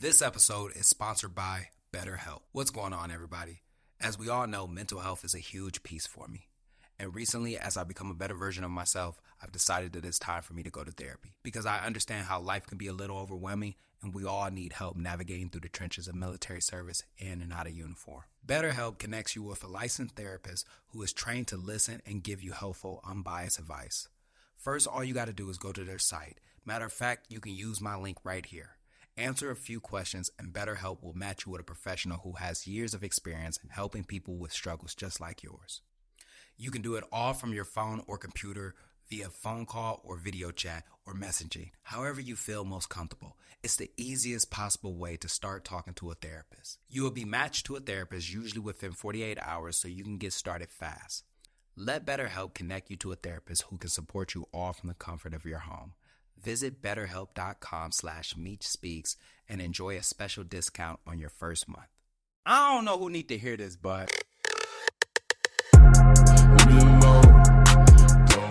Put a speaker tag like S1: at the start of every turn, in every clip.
S1: This episode is sponsored by BetterHelp. What's going on, everybody? As we all know, mental health is a huge piece for me. And recently, as I become a better version of myself, I've decided that it's time for me to go to therapy because I understand how life can be a little overwhelming and we all need help navigating through the trenches of military service in and out of uniform. BetterHelp connects you with a licensed therapist who is trained to listen and give you helpful, unbiased advice. First, all you got to do is go to their site. Matter of fact, you can use my link right here. Answer a few questions and BetterHelp will match you with a professional who has years of experience in helping people with struggles just like yours. You can do it all from your phone or computer via phone call or video chat or messaging, however you feel most comfortable. It's the easiest possible way to start talking to a therapist. You will be matched to a therapist usually within 48 hours so you can get started fast. Let BetterHelp connect you to a therapist who can support you all from the comfort of your home. Visit betterhelp.com/MeechSpeaks and enjoy a special discount on your first month. I don't know who need to hear this, but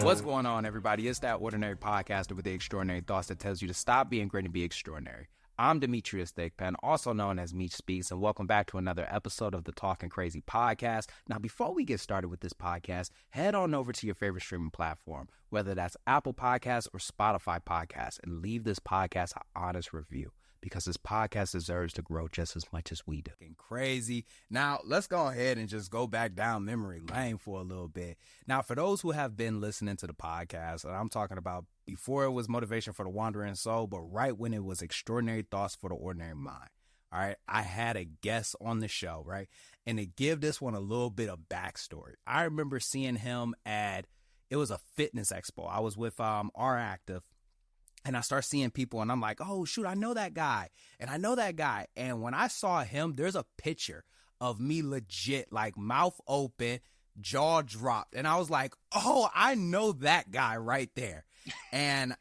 S1: what's going on, everybody? It's that ordinary podcaster with the extraordinary thoughts that tells you to stop being great and be extraordinary. I'm Demetrius Thigpen, also known as Meech Speaks, and welcome back to another episode of the Talking Crazy podcast. Now, before we get started with this podcast, head on over to your favorite streaming platform, whether that's Apple Podcasts or Spotify Podcasts, and leave this podcast an honest review because this podcast deserves to grow just as much as we do. Crazy. Now, let's go ahead and just go back down memory lane for a little bit. Now, for those who have been listening to the podcast, and I'm talking about before it was Motivation for the Wandering Soul, but right when it was Extraordinary Thoughts for the Ordinary Mind. All right, I had a guest on the show, right? And to give this one a little bit of backstory, I remember seeing him it was a fitness expo. I was with R Active. And I start seeing people and I'm like, oh, shoot, I know that guy. And I know that guy. And when I saw him, there's a picture of me legit, like mouth open, jaw dropped. And I was like, oh, I know that guy right there. And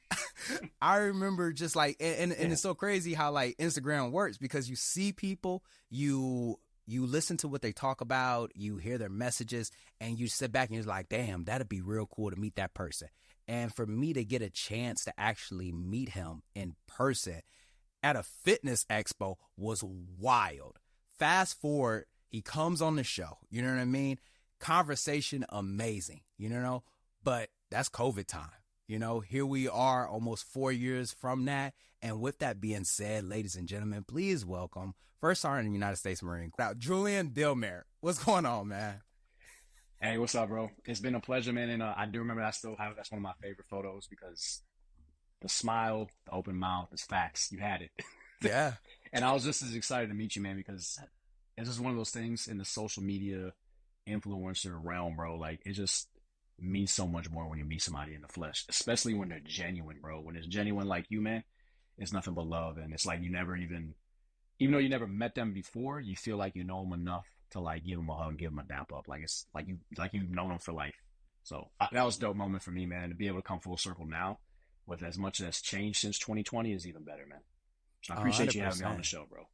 S1: I remember just like, and it's so crazy how like Instagram works because you see people, you listen to what they talk about, you hear their messages, and you sit back and you're like, damn, that'd be real cool to meet that person. And for me to get a chance to actually meet him in person at a fitness expo was wild. Fast forward, he comes on the show. You know what I mean? Conversation amazing, you know, but that's COVID time. You know, here we are almost 4 years from that. And with that being said, ladies and gentlemen, please welcome First Sergeant in the United States Marine Corps, Julian Dilmer. What's going on, man?
S2: Hey, what's up, bro? It's been a pleasure, man. And I do remember that's one of my favorite photos because the smile, the open mouth, it's facts. You had it.
S1: Yeah.
S2: And I was just as excited to meet you, man, because it's just one of those things in the social media influencer realm, bro. Like, it just means so much more when you meet somebody in the flesh, especially when they're genuine, bro. When it's genuine like you, man, it's nothing but love. And it's like you never even though you never met them before, you feel like you know them enough to like give them a hug, give them a dap up, like it's like you've known them for life. So that was a dope moment for me, man. To be able to come full circle now, with as much as changed since 2020, is even better, man. So I appreciate you having me on the show, bro.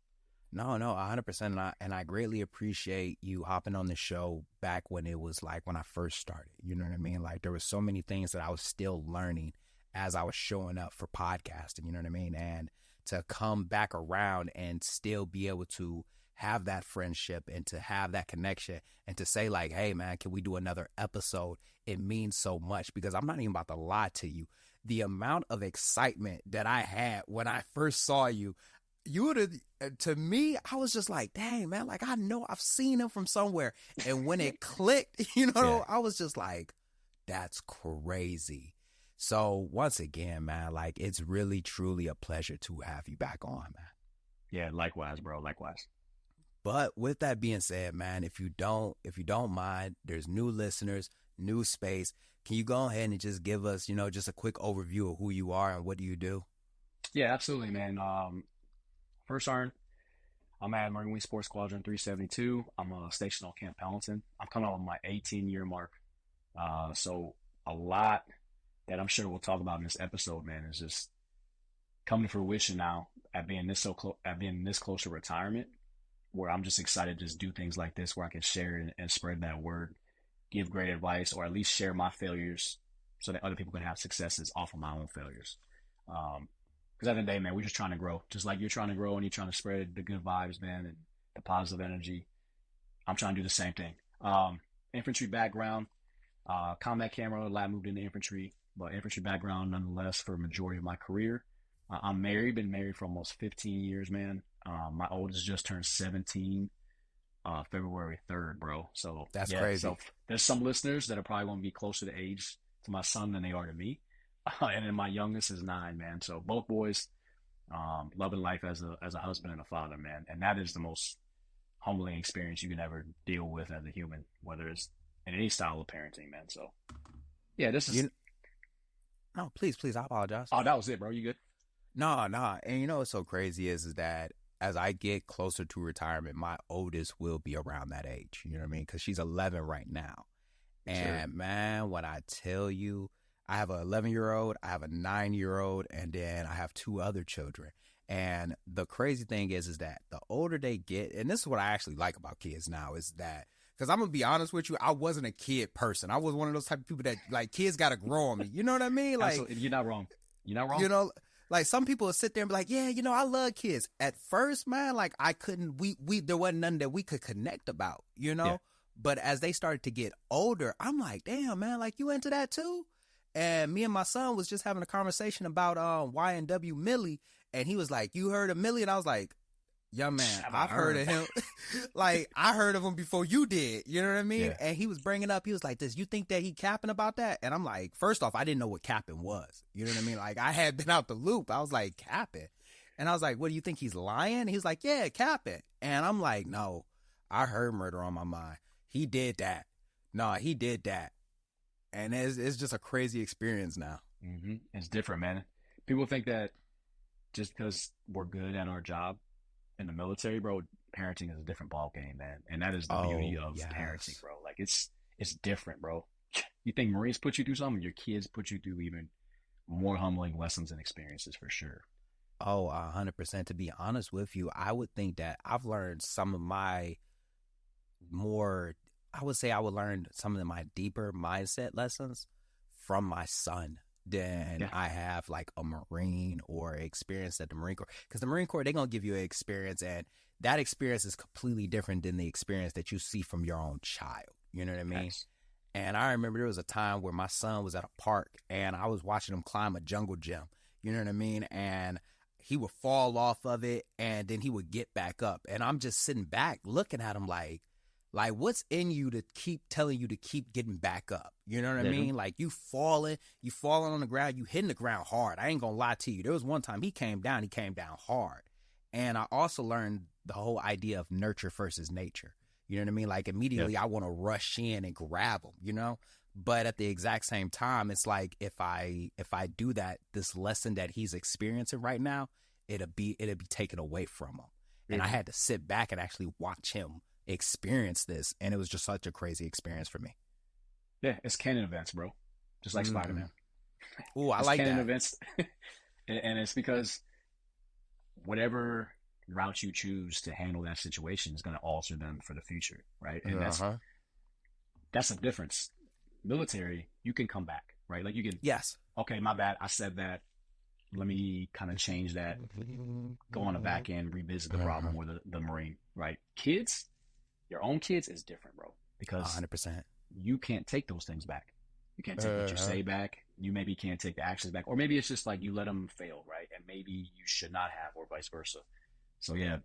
S1: No, 100%. And I greatly appreciate you hopping on the show back when it was like when I first started. You know what I mean? Like there were so many things that I was still learning as I was showing up for podcasting. You know what I mean? And to come back around and still be able to have that friendship and to have that connection and to say like, hey man, can we do another episode? It means so much because I'm not even about to lie to you. The amount of excitement that I had when I first saw you, to me, I was just like, dang man, like I know I've seen him from somewhere. And when it clicked, I was just like, that's crazy. So once again, man, like it's really, truly a pleasure to have you back on, man.
S2: Yeah, likewise, bro. Likewise.
S1: But with that being said, man, if you don't mind, there's new listeners, new space. Can you go ahead and just give us, just a quick overview of who you are and what do you do?
S2: Yeah, absolutely, man. First Sergeant, I'm at Marine Wing Sports Squadron 372. I'm stationed on Camp Pendleton. I'm coming on my 18-year mark. So a lot that I'm sure we'll talk about in this episode, man, is just coming to fruition now at being this close to retirement, where I'm just excited to just do things like this where I can share and spread that word, give great advice, or at least share my failures so that other people can have successes off of my own failures. Because at the end of the day, man, we're just trying to grow. Just like you're trying to grow and you're trying to spread the good vibes, man, and the positive energy. I'm trying to do the same thing. Infantry background, combat camera, lab moved into infantry, but infantry background nonetheless for a majority of my career. I'm married, been married for almost 15 years, man. My oldest just turned 17 February 3rd, bro. So
S1: That's
S2: yeah,
S1: crazy.
S2: so there's some listeners that are probably going to be closer to age to my son than they are to me. And then my youngest is 9, man. So both boys, loving life as a husband and a father, man. And that is the most humbling experience you can ever deal with as a human, whether it's in any style of parenting, man. So yeah, this is.
S1: No, please, please, I apologize.
S2: Oh, that was it, bro. You good?
S1: No, no. And you know what's so crazy is that as I get closer to retirement, my oldest will be around that age. You know what I mean? Because she's 11 right now. And
S2: Sure.
S1: man, when I tell you, I have an 11-year-old, I have a 9-year-old, and then I have 2 other children. And the crazy thing is that the older they get, and this is what I actually like about kids now, is that, because I'm going to be honest with you, I wasn't a kid person. I was one of those type of people that, like, kids got to grow on me. You know what I mean? Like,
S2: Absolutely. You're not wrong. You're not wrong.
S1: you know, like some people will sit there and be like, yeah, you know, I love kids. At first, man, like I couldn't, there wasn't nothing that we could connect about, you know?
S2: Yeah.
S1: But as they started to get older, I'm like, damn, man, like you into that too? And me and my son was just having a conversation about Y&W Millie, and he was like, you heard of Millie? And I was like, young man, I've heard of him. Like, I heard of him before you did. You know what I mean?
S2: Yeah.
S1: And he was bringing up, he was like, does you think that he capping about that? And I'm like, first off, I didn't know what capping was. You know what I mean? Like, I had been out the loop. I was like, capping. And I was like, what, do you think he's lying? He was like, yeah, capping. And I'm like, no, I heard murder on my mind. He did that. No, he did that. And it's just a crazy experience now.
S2: Mm-hmm. It's different, man. People think that just because we're good at our job in the military, bro, parenting is a different ball game, man. And that is the beauty of parenting, bro. Like it's different, bro. You think Marines put you through something, your kids put you through even more humbling lessons and experiences for sure.
S1: Oh, 100%. To be honest with you, I would think that I've learned some of my more, I would say I would learn some of my deeper mindset lessons from my son than I have like a Marine or experience at the Marine Corps. Because the Marine Corps, they're going to give you an experience, and that experience is completely different than the experience that you see from your own child. You know what I mean?
S2: Yes.
S1: And I remember there was a time where my son was at a park and I was watching him climb a jungle gym. You know what I mean? And he would fall off of it and then he would get back up. And I'm just sitting back looking at him like what's in you to keep telling you to keep getting back up? You know what I mean? Like you falling on the ground, you hitting the ground hard. I ain't gonna lie to you. There was one time he came down hard. And I also learned the whole idea of nurture versus nature. You know what I mean? Like immediately I want to rush in and grab him, you know? But at the exact same time, it's like if I do that, this lesson that he's experiencing right now, it'll be taken away from him. And I had to sit back and actually watch him experience this, and it was just such a crazy experience for me.
S2: Yeah, it's canon events, bro. Just like Spider-Man.
S1: Ooh, I like
S2: canon
S1: that.
S2: Events. And it's because whatever route you choose to handle that situation is going to alter them for the future, right? And that's a difference. Military, you can come back, right? Like you can, okay, my bad, I said that. Let me kind of change that, go on the back end, revisit the problem with the Marine, right? Kids, your own kids is different, bro, because
S1: 100%.
S2: you can't take those things back. You can't take what you say back. You maybe can't take the actions back, or maybe it's just like you let them fail, right? And maybe you should not have, or vice versa. So yeah,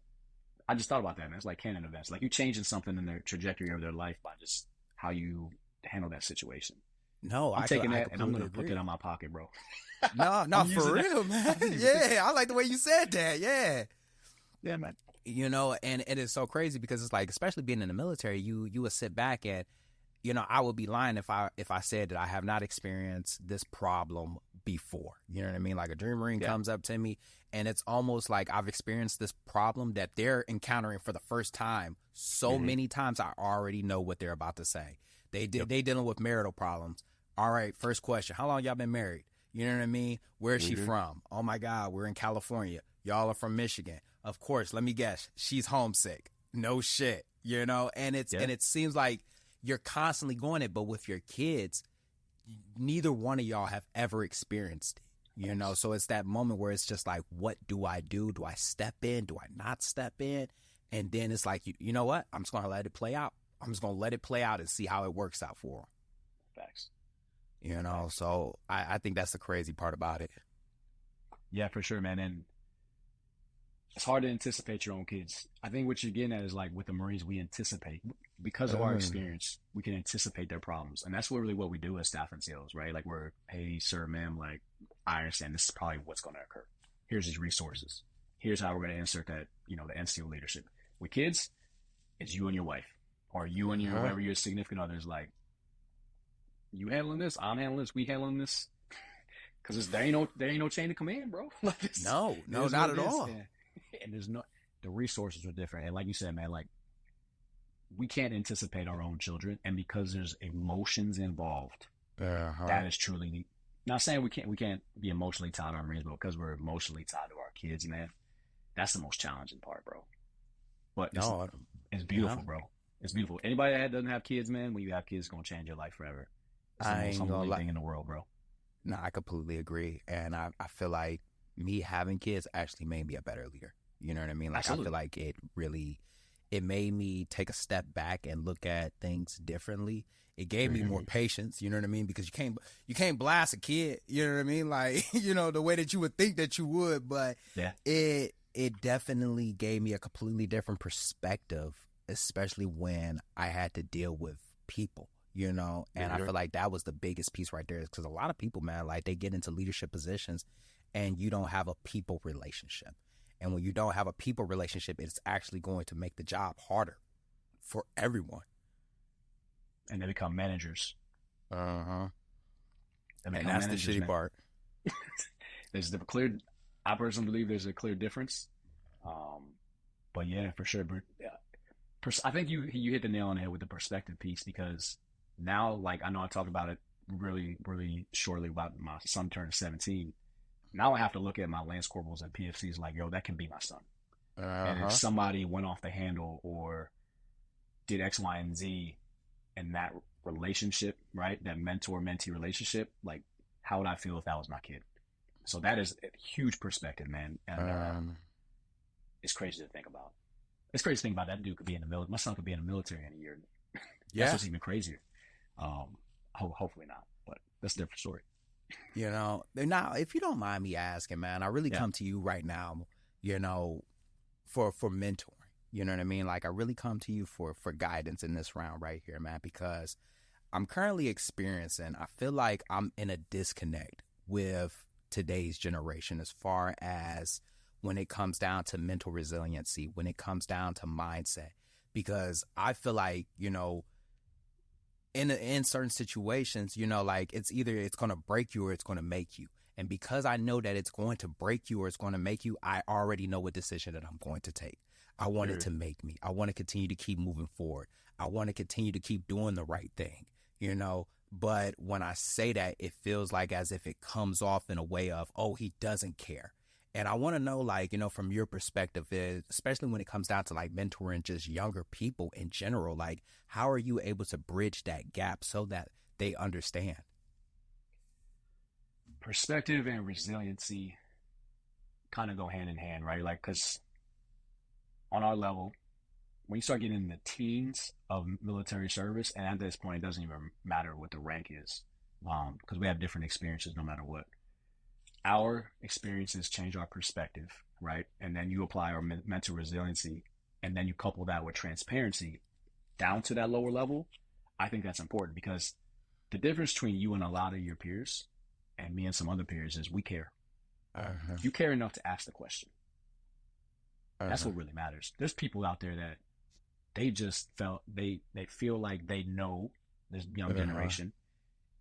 S2: I just thought about that, man. It's like canon events. Like you changing something in their trajectory of their life by just how you handle that situation.
S1: No,
S2: I'm taking that and I'm going to put it in my pocket, bro.
S1: No, for real, man. Yeah, I like the way you said that. Yeah.
S2: Yeah, man.
S1: You know, and it is so crazy because it's like, especially being in the military, you would sit back and, you know, I would be lying if I said that I have not experienced this problem before. You know what I mean? Like a Dream Marine comes up to me and it's almost like I've experienced this problem that they're encountering for the first time so many times. I already know what they're about to say. They dealing with marital problems. All right, first question. How long y'all been married? You know what I mean? Where's she from? Oh my God, we're in California. Y'all are from Michigan. Of course, let me guess. She's homesick. No shit. You know, and it seems like you're constantly going it, but with your kids, neither one of y'all have ever experienced it. You know, so it's that moment where it's just like, what do I do? Do I step in? Do I not step in? And then it's like, you know what? I'm just going to let it play out. I'm just going to let it play out and see how it works out for them.
S2: Facts.
S1: You know,
S2: Facts.
S1: so I think that's the crazy part about it.
S2: Yeah, for sure, man. And it's hard to anticipate your own kids. I think what you're getting at is like with the Marines, we anticipate because of our experience, we can anticipate their problems. And that's really what we do as staff and SEALs, right? Like we're, hey, sir, ma'am, like I understand this is probably what's going to occur. Here's these resources. Here's how we're going to insert that, you know, the NCO leadership. With kids, it's you and your wife or you and your, whoever your significant other is like, you handling this, I'm handling this, we handling this. Cause there ain't no chain of command, bro. Like this,
S1: no, not at all.
S2: And there's no, the resources are different. And like you said, man, like we can't anticipate our own children. And because there's emotions involved, that is truly, not saying we can't be emotionally tied to our Marines, but because we're emotionally tied to our kids, man, that's the most challenging part, bro. But it's beautiful, bro. It's beautiful. Anybody that doesn't have kids, man, when you have kids, it's going to change your life forever. It's the most humbling thing in the world, bro.
S1: No, I completely agree. And I feel like me having kids actually made me a better leader. You know what I mean? Like, absolutely. I feel like it made me take a step back and look at things differently. It gave me more patience, you know what I mean? Because you can't blast a kid, you know what I mean? Like, you know, the way that you would think that you would, but it definitely gave me a completely different perspective, especially when I had to deal with people. You know, and I feel like that was the biggest piece right there, because a lot of people, man, like they get into leadership positions and you don't have a people relationship. And when you don't have a people relationship, it's actually going to make the job harder for everyone.
S2: And they become managers.
S1: And that's the shitty part.
S2: There's I personally believe there's a clear difference. But yeah, for sure. I think you hit the nail on the head with the perspective piece, because now, like, I know I talked about it really, really shortly about my son turning 17. Now I have to look at my Lance Corporals and PFCs like, yo, that can be my son. And if somebody went off the handle or did X, Y, and Z in that relationship, right, that mentor-mentee relationship, like, how would I feel if that was my kid? So that is a huge perspective, man. And it's crazy to think about. It's crazy to think about that dude could be in the military. My son could be in the military in a year. That's what's even crazier. Hopefully not, but that's a different story.
S1: You know, now, if you don't mind me asking, man, I really come to you right now, you know, for mentoring. You know what I mean? Like, I really come to you for guidance in this round right here, man, because I'm currently experiencing, I feel like I'm in a disconnect with today's generation as far as when it comes down to mental resiliency, when it comes down to mindset, because I feel like, you know, in certain situations, you know, like it's going to break you or it's going to make you. And because I know that it's going to break you or it's going to make you, I already know what decision that I'm going to take. I want it to make me. I want to continue to keep moving forward. I want to continue to keep doing the right thing, you know. But when I say that, it feels like as if it comes off in a way of, oh, he doesn't care. And I want to know, like, you know, from your perspective, especially when it comes down to like mentoring just younger people in general, like, how are you able to bridge that gap so that they understand?
S2: Perspective and resiliency kind of go hand in hand, right? Like, because on our level, when you start getting in the teens of military service, and at this point, it doesn't even matter what the rank is, because we have different experiences no matter what. Our experiences change our perspective, right? And then you apply our mental resiliency, and then you couple that with transparency down to that lower level. I think that's important, because the difference between you and a lot of your peers and me and some other peers is we care. You care enough to ask the question. That's what really matters. There's people out there that they just feel like they know this young generation,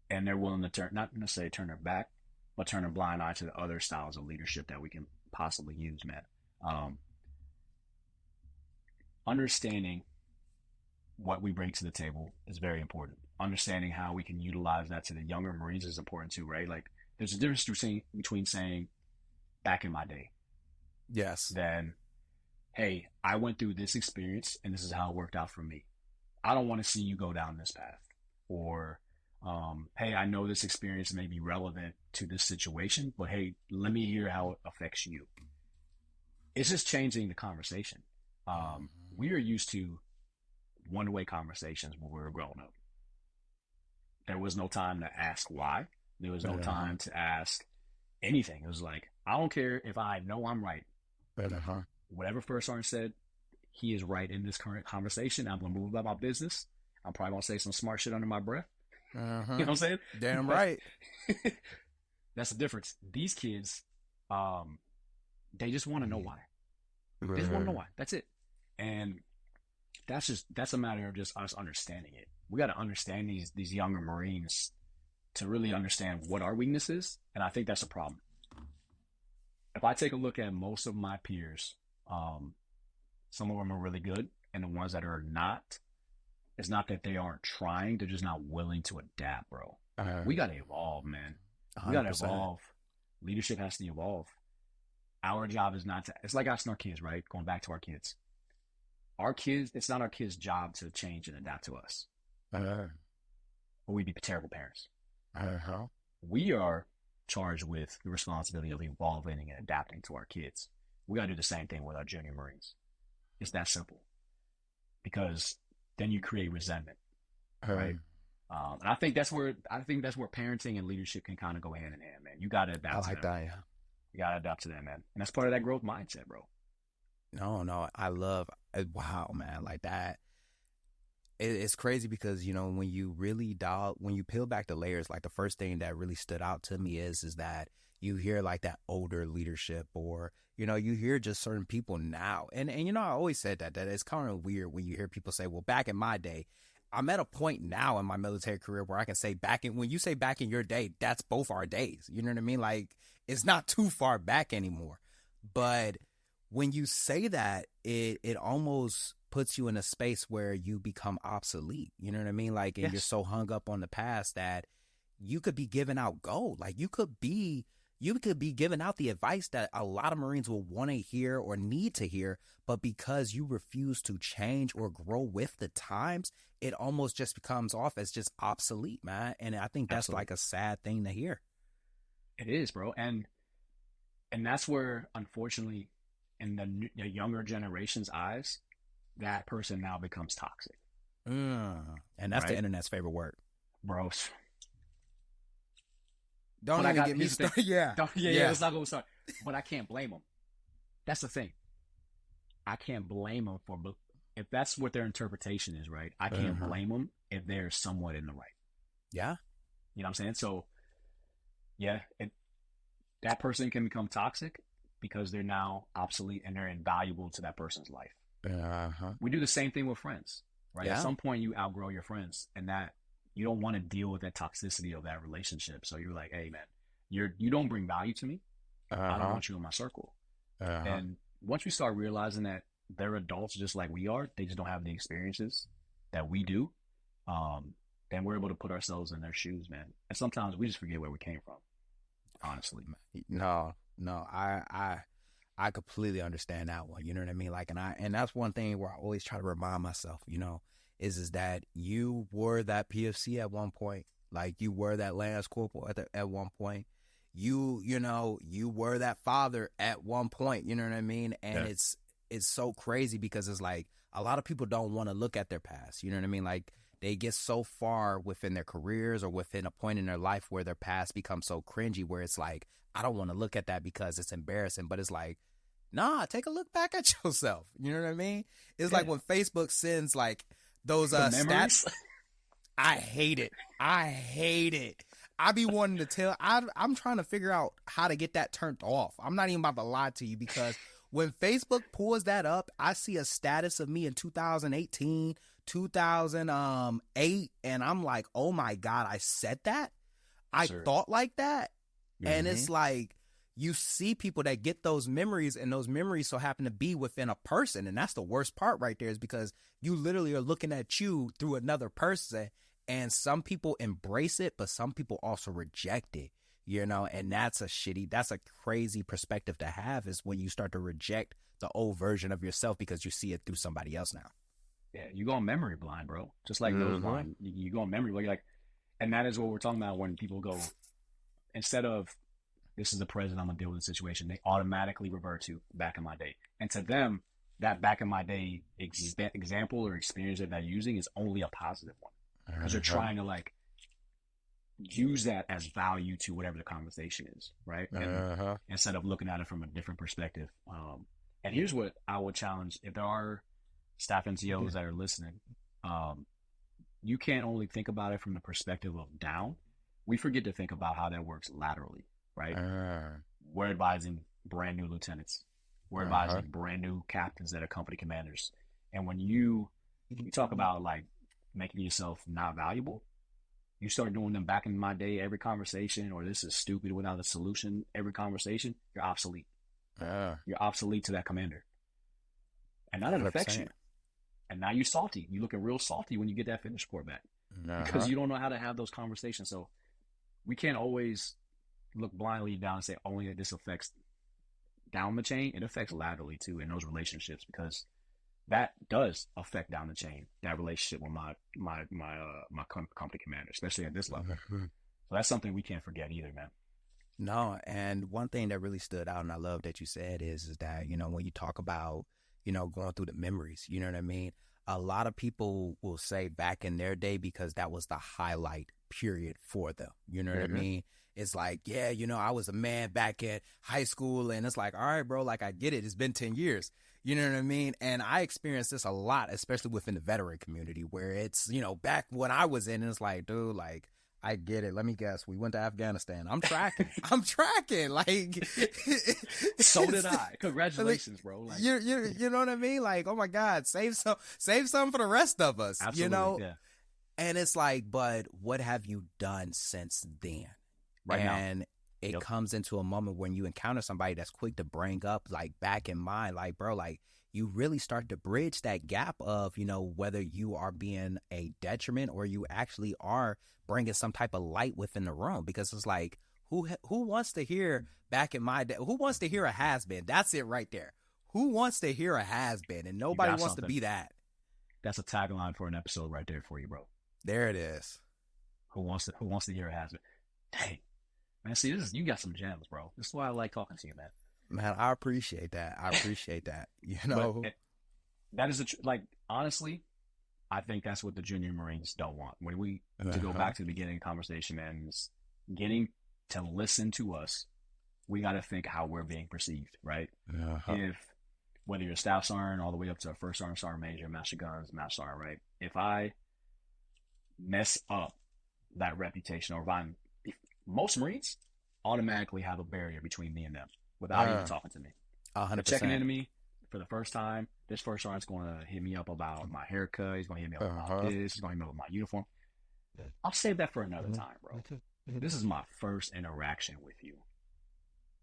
S2: and they're willing to not necessarily turn their back, but turn a blind eye to the other styles of leadership that we can possibly use, man. Understanding what we bring to the table is very important. Understanding how we can utilize that to the younger Marines is important too, right? Like, there's a difference between saying, back in my day, then, hey, I went through this experience and this is how it worked out for me. I don't want to see you go down this path. Or Hey, I know this experience may be relevant to this situation, but hey, let me hear how it affects you. It's just changing the conversation. We are used to one-way conversations when we were growing up. There was no time to ask why. There was no
S1: Uh-huh.
S2: time to ask anything. It was like, I don't care if I know I'm right.
S1: Uh-huh.
S2: Whatever first sergeant said, he is right in this current conversation. I'm going to move about my business. I'm probably going to say some smart shit under my breath. You
S1: Uh-huh.
S2: know what I'm saying?
S1: Damn
S2: But
S1: right.
S2: that's the difference. These kids, um, they just want to know why. They just want to know
S1: Uh-huh.
S2: why. That's it. And that's a matter of just us understanding it. We got to understand these younger Marines to really understand what our weakness is, and I think that's a problem. If I take a look at most of my peers, um, some of them are really good, and the ones that are not, it's not that they aren't trying; they're just not willing to adapt, bro. We got to evolve, man. We got to
S1: 100%.
S2: evolve. Leadership has to evolve. Our job is not to. It's like asking our kids, right? Going back to our kids. Our kids, it's not our kids' job to change and adapt to us,
S1: Uh-huh.
S2: or we'd be terrible parents.
S1: Uh-huh.
S2: We are charged with the responsibility of evolving and adapting to our kids. We got to do the same thing with our junior Marines. It's that simple because then you create resentment,
S1: Uh,
S2: right? And I think that's where parenting and leadership can kind of go hand in hand, man. You got to
S1: I
S2: adapt to
S1: like
S2: them.
S1: that, yeah.
S2: You got to adapt to them, man. And that's part of that growth mindset, bro.
S1: No, no, I love, wow, man, like that. It's crazy because, when you really when you peel back the layers, like the first thing that really stood out to me is that you hear like that older leadership, or, you hear just certain people now. And I always said that it's kind of weird when you hear people say, well, back in my day, I'm at a point now in my military career where I can say when you say back in your day, that's both our days. You know what I mean? Like, it's not too far back anymore. But when you say that, it almost puts you in a space where you become obsolete. You know what I mean? Like, and you're
S2: Yes,
S1: so hung up on the past that you could be giving out gold. Like, you could be giving out the advice that a lot of Marines will want to hear or need to hear, but because you refuse to change or grow with the times, it almost just becomes off as just obsolete, man. And I think that's like
S2: absolutely.
S1: a sad thing to hear.
S2: It is, bro. And that's where, unfortunately, in the younger generation's eyes, that person now becomes toxic,
S1: And that's the
S2: right?
S1: internet's favorite word.
S2: Bro,
S1: Don't
S2: but I
S1: even
S2: got
S1: get me
S2: here's the thing.
S1: started. Yeah.
S2: Yeah,
S1: Yeah.
S2: let's not go start. But I can't blame them. That's the thing. I can't blame them for if that's what their interpretation is, right? I can't
S1: Uh-huh.
S2: blame them if they're somewhat in the right.
S1: Yeah.
S2: You know what I'm saying? So yeah, that person can become toxic because they're now obsolete and they're invaluable to that person's life.
S1: Uh-huh.
S2: We do the same thing with friends, right? At
S1: Yeah.
S2: some point, you outgrow your friends, and that you don't want to deal with that toxicity of that relationship. So you're like, hey, man, you don't bring value to me. I don't
S1: Uh-huh.
S2: want you in my circle.
S1: Uh-huh.
S2: And once we start realizing that they're adults just like we are, they just don't have the experiences that we do. Um, then we're able to put ourselves in their shoes, man. And sometimes we just forget where we came from, honestly.
S1: No, no, I completely understand that one. You know what I mean? Like, and that's one thing where I always try to remind myself, is that you were that PFC at one point, like you were that Lance Corporal at one point. You were that father at one point. You know what I mean? And
S2: Yeah,
S1: it's so crazy because it's like a lot of people don't want to look at their past. You know what I mean? Like, they get so far within their careers or within a point in their life where their past becomes so cringy, where it's like, I don't want to look at that because it's embarrassing. But it's like, nah, take a look back at yourself. You know what I mean? It's like
S2: yeah.
S1: when Facebook sends like those
S2: The
S1: stat.
S2: memories.
S1: I hate it. I hate it. I be wanting to tell. I'm trying to figure out how to get that turned off. I'm not even about to lie to you because when Facebook pulls that up, I see a status of me in 2018, 2008, and I'm like, oh my God, I said that. I
S2: Sir.
S1: thought like that. And
S2: Mm-hmm.
S1: it's like you see people that get those memories, and those memories so happen to be within a person. And that's the worst part right there, is because you literally are looking at you through another person. And some people embrace it, but some people also reject it, and that's a crazy perspective to have, is when you start to reject the old version of yourself because you see it through somebody else now.
S2: Yeah, you go on memory blind, bro. Just like those
S1: Mm-hmm.
S2: blind. You go on memory blind. You're like, And that is what we're talking about when people go, instead of this is the present, I'm gonna deal with the situation, they automatically revert to back in my day. And to them, that back in my day example or experience that they're using is only a positive one because they're trying to like use that as value to whatever the conversation is, right? And instead of looking at it from a different perspective. And here's what I would challenge: if there are staff NCOs that are listening, you can't only think about it from the perspective of down. We forget to think about how that works laterally, right? We're advising brand new lieutenants. We're advising brand new captains that are company commanders. And when you talk about like making yourself not valuable, you start doing them back in my day, every conversation, or this is stupid without a solution, every conversation, you're obsolete. You're obsolete to that commander. And now that affects you. And now you're salty. You're looking real salty when you get that fitness report back. Because you don't know how to have those conversations. So we can't always look blindly down and say only that this affects down the chain. It affects laterally too in those relationships, because that does affect down the chain, that relationship with my company commander, especially at this level. So that's something we can't forget either, man.
S1: No, and one thing that really stood out, and I love that you said is that, you know, when you talk about, you know, going through the memories, you know what I mean? A lot of people will say back in their day because that was the highlight period for them. You know what I mean? It's like, yeah, you know, I was a man back in high school, and it's like, all right, bro, like I get it. It's been 10 years. You know what I mean? And I experienced this a lot, especially within the veteran community, where it's, you know, back when I was in, it's like, dude, like, I get it. Let me guess. We went to Afghanistan. I'm tracking. I'm tracking. Like,
S2: so did I. Congratulations, bro. Like,
S1: you know what I mean? Like, oh my God, save some for the rest of us.
S2: Absolutely,
S1: you know?
S2: Yeah.
S1: And it's like, but what have you done since then?
S2: Right
S1: and
S2: now.
S1: It comes into a moment when you encounter somebody that's quick to bring up, like, back in mind, like, bro, like, you really start to bridge that gap of, you know, whether you are being a detriment or you actually are bringing some type of light within the room. Because it's like, who wants to hear back in my day? Who wants to hear a has-been? That's it right there. Who wants to hear a has-been? And nobody wants to be that.
S2: That's a tagline for an episode right there for you, bro.
S1: There it is.
S2: Who wants to hear a has-been? Dang. Man, see, you got some gems, bro. This is why I like talking to you, man.
S1: Man, I appreciate that. You know,
S2: that is like, honestly, I think that's what the junior Marines don't want. When we to go back to the beginning of the conversation, man, is getting to listen to us. We got to think how we're being perceived, right? If whether you're a staff sergeant all the way up to a first sergeant, sergeant major, master guns, master sergeant, right? If I mess up that reputation, or if most Marines automatically have a barrier between me and them without even talking to me.
S1: 100%.
S2: Checking into me for the first time. This first sergeant's going to hit me up about my haircut. He's going to hit me up about this. He's going to hit me up about my uniform. I'll save that for another time, bro. This is my first interaction with you.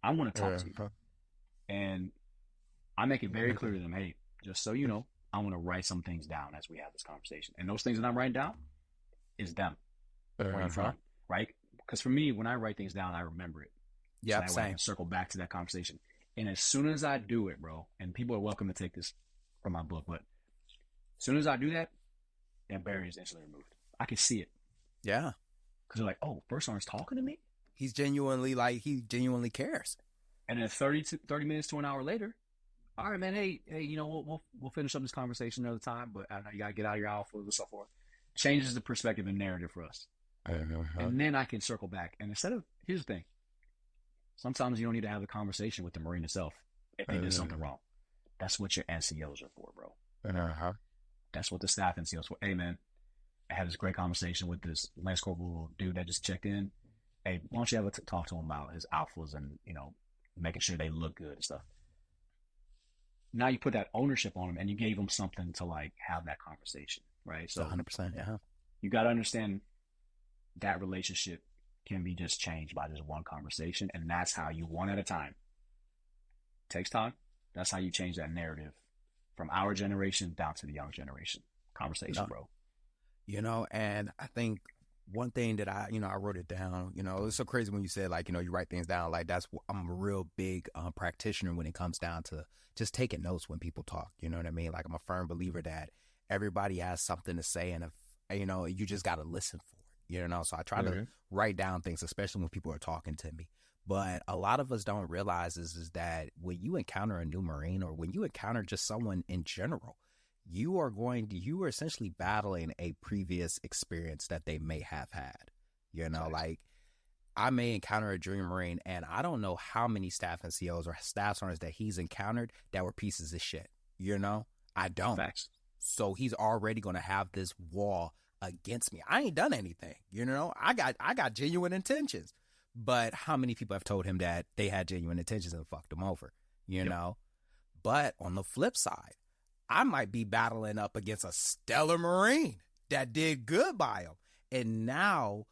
S2: I want to talk to you. And I make it very clear to them, hey, just so you know, I want to write some things down as we have this conversation. And those things that I'm writing down is them. Where you from, right? Because for me, when I write things down, I remember it.
S1: Yeah,
S2: so I can circle back to that conversation. And as soon as I do it, bro, and people are welcome to take this from my book, but as soon as I do that, that barrier is instantly removed. I can see it.
S1: Yeah.
S2: Because they're like, oh, first sergeant's talking to me?
S1: He genuinely cares.
S2: And then 30 minutes to an hour later, all right, man, hey, you know, we'll finish up this conversation another time, but I know you got to get out of your alpha and so forth. Changes the perspective and narrative for us. And then I can circle back. And here's the thing. Sometimes you don't need to have a conversation with the Marine itself if they did something wrong. That's what your NCOs are for, bro. That's what the staff NCOs for. Hey, man, I had this great conversation with this Lance Corporal dude that just checked in. Hey, why don't you ever talk to him about his alphas and, you know, making sure they look good and stuff. Now you put that ownership on him and you gave him something to, like, have that conversation, right? So
S1: 100%, yeah.
S2: You got to understand that relationship can be just changed by just one conversation, and that's how you, one at a time. Takes time. That's how you change that narrative from our generation down to the young generation. Conversation, bro.
S1: You know, and I think one thing that I wrote it down, you know, it's so crazy when you said, like, you know, you write things down. Like, I'm a real big practitioner when it comes down to just taking notes when people talk. You know what I mean? Like, I'm a firm believer that everybody has something to say, and if, you know, you just got to listen for it. So I try to write down things, especially when people are talking to me. But a lot of us don't realize is that when you encounter a new Marine, or when you encounter just someone in general, you are essentially battling a previous experience that they may have had. Like, I may encounter a junior Marine, and I don't know how many staff NCOs or staff sergeants that he's encountered that were pieces of shit. I don't.
S2: Facts.
S1: So he's already going to have this wall against me. I ain't done anything. I got genuine intentions. But how many people have told him that they had genuine intentions and fucked him over? Know? But on the flip side, I might be battling up against a stellar Marine that did good by him. And now,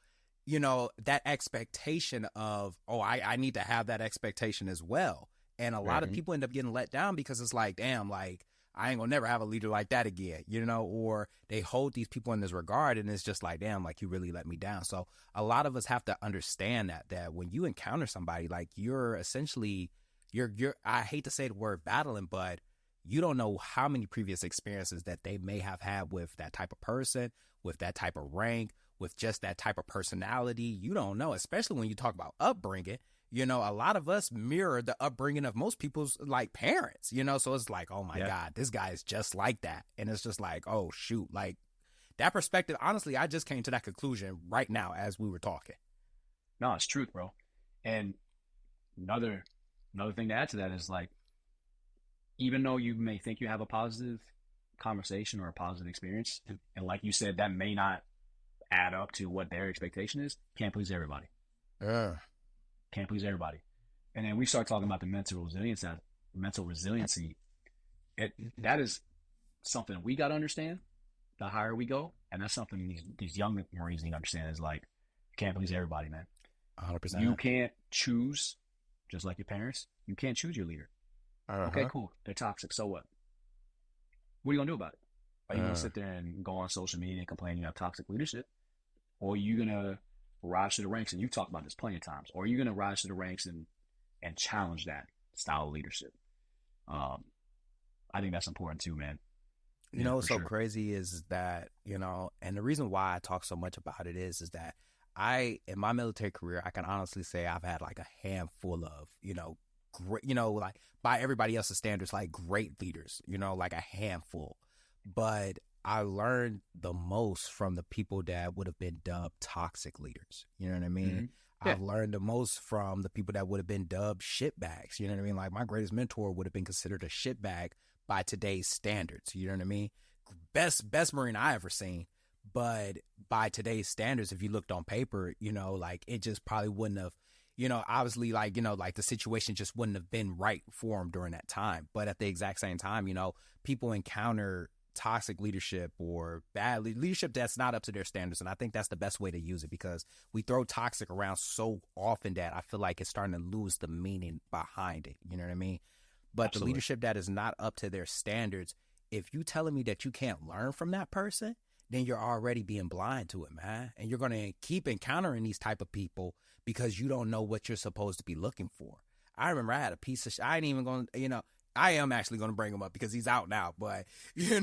S1: that expectation of, I need to have that expectation as well. And a lot of people end up getting let down because it's like, damn, like, I ain't gonna never have a leader like that again, or they hold these people in this regard, and it's just like, damn, like, you really let me down. So a lot of us have to understand that when you encounter somebody, like, you're essentially, I hate to say the word battling, but you don't know how many previous experiences that they may have had with that type of person, with that type of rank, with just that type of personality. You don't know, especially when you talk about upbringing. A lot of us mirror the upbringing of most people's, like, parents, so it's like, oh my God, this guy is just like that. And it's just like, oh shoot, like, that perspective, honestly, I just came to that conclusion right now as we were talking.
S2: No, it's truth, bro. And another thing to add to that is, like, even though you may think you have a positive conversation or a positive experience, and like you said, that may not add up to what their expectation is, can't please everybody. Can't please everybody. And then we start talking about the mental resiliency. That is something we got to understand the higher we go. And that's something these young Marines need to understand is, like, can't please everybody, man.
S1: 100%.
S2: You can't choose, just like your parents, you can't choose your leader. Okay, cool. They're toxic. So what? What are you going to do about it? Are you going to sit there and go on social media and complain you have toxic leadership? Or are you going to rise to the ranks, and you've talked about this plenty of times, or are you going to rise to the ranks and challenge that style of leadership? I think that's important too, man.
S1: What's so crazy is that, and the reason why I talk so much about it is that in my military career, I can honestly say I've had like a handful of, great, like, by everybody else's standards, like, great leaders, like a handful. But I learned the most from the people that would have been dubbed toxic leaders. You know what I mean? Mm-hmm. Yeah. I've learned the most from the people that would have been dubbed shitbags. You know what I mean? Like, my greatest mentor would have been considered a shitbag by today's standards. You know what I mean? Best Marine I ever seen. But by today's standards, if you looked on paper, like, it just probably wouldn't have, obviously, like, like, the situation just wouldn't have been right for him during that time. But at the exact same time, people encounter toxic leadership or bad leadership that's not up to their standards. And I think that's the best way to use it, because we throw toxic around so often that I feel like it's starting to lose the meaning behind it. You know what I mean? But Absolutely. The leadership that is not up to their standards, if you telling me that you can't learn from that person, then you're already being blind to it, man. And you're going to keep encountering these type of people because you don't know what you're supposed to be looking for. I remember I had a piece of I ain't even going to, I am actually going to bring him up because he's out now, but
S2: hey,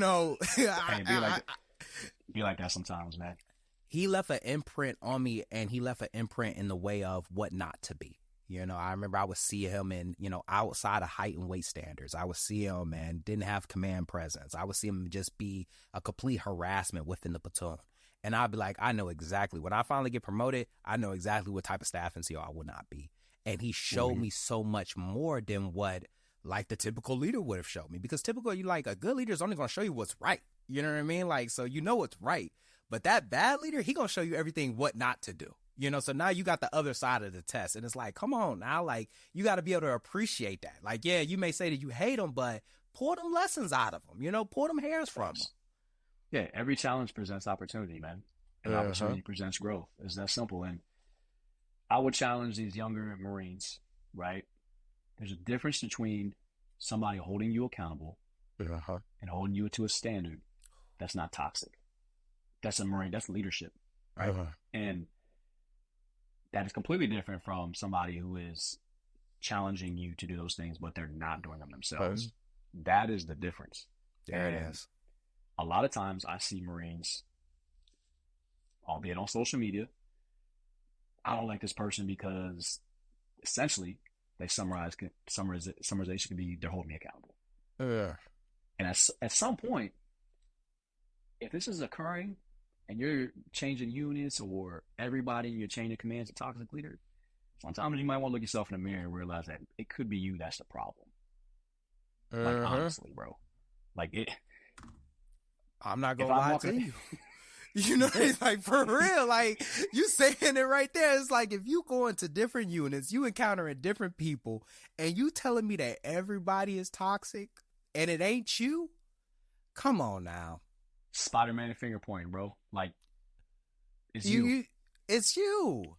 S2: be like that sometimes, man.
S1: He left an imprint on me, and he left an imprint in the way of what not to be. I remember I would see him in, outside of height and weight standards. I would see him and didn't have command presence. I would see him just be a complete harassment within the platoon. And I'd be like, I know exactly. When I finally get promoted, I know exactly what type of staff NCO I will not be. And he showed me so much more than what, like, the typical leader would have showed me. Because typical, a good leader is only going to show you what's right. You know what I mean? Like, so what's right. But that bad leader, he going to show you everything what not to do. So now you got the other side of the test. And it's like, come on now, like, you got to be able to appreciate that. Like, yeah, you may say that you hate them, but pull them lessons out of them, pull them hairs from them.
S2: Yeah, every challenge presents opportunity, man. And opportunity presents growth. It's that simple. And I would challenge these younger Marines, right? There's a difference between somebody holding you accountable and holding you to a standard that's not toxic. That's a Marine. That's leadership, right? And that is completely different from somebody who is challenging you to do those things, but they're not doing them themselves. That is the difference.
S1: There it is.
S2: A lot of times I see Marines albeit on social media. I don't like this person because essentially they summarization can be they're holding me accountable.
S1: Yeah.
S2: And at some point, if this is occurring and you're changing units or everybody in your chain of command is a toxic leader, sometimes you might want to look yourself in the mirror and realize that it could be you that's the problem. Like, honestly, bro. Like,
S1: I'm not
S2: if
S1: gonna
S2: I'm
S1: lie to
S2: walking,
S1: you. You know, it's like, for real, like, you saying it right there. It's like, if you go into different units, you encountering different people, and you telling me that everybody is toxic, and it ain't you? Come on now.
S2: Spider-Man and finger pointing, bro. Like, it's you.
S1: It's you.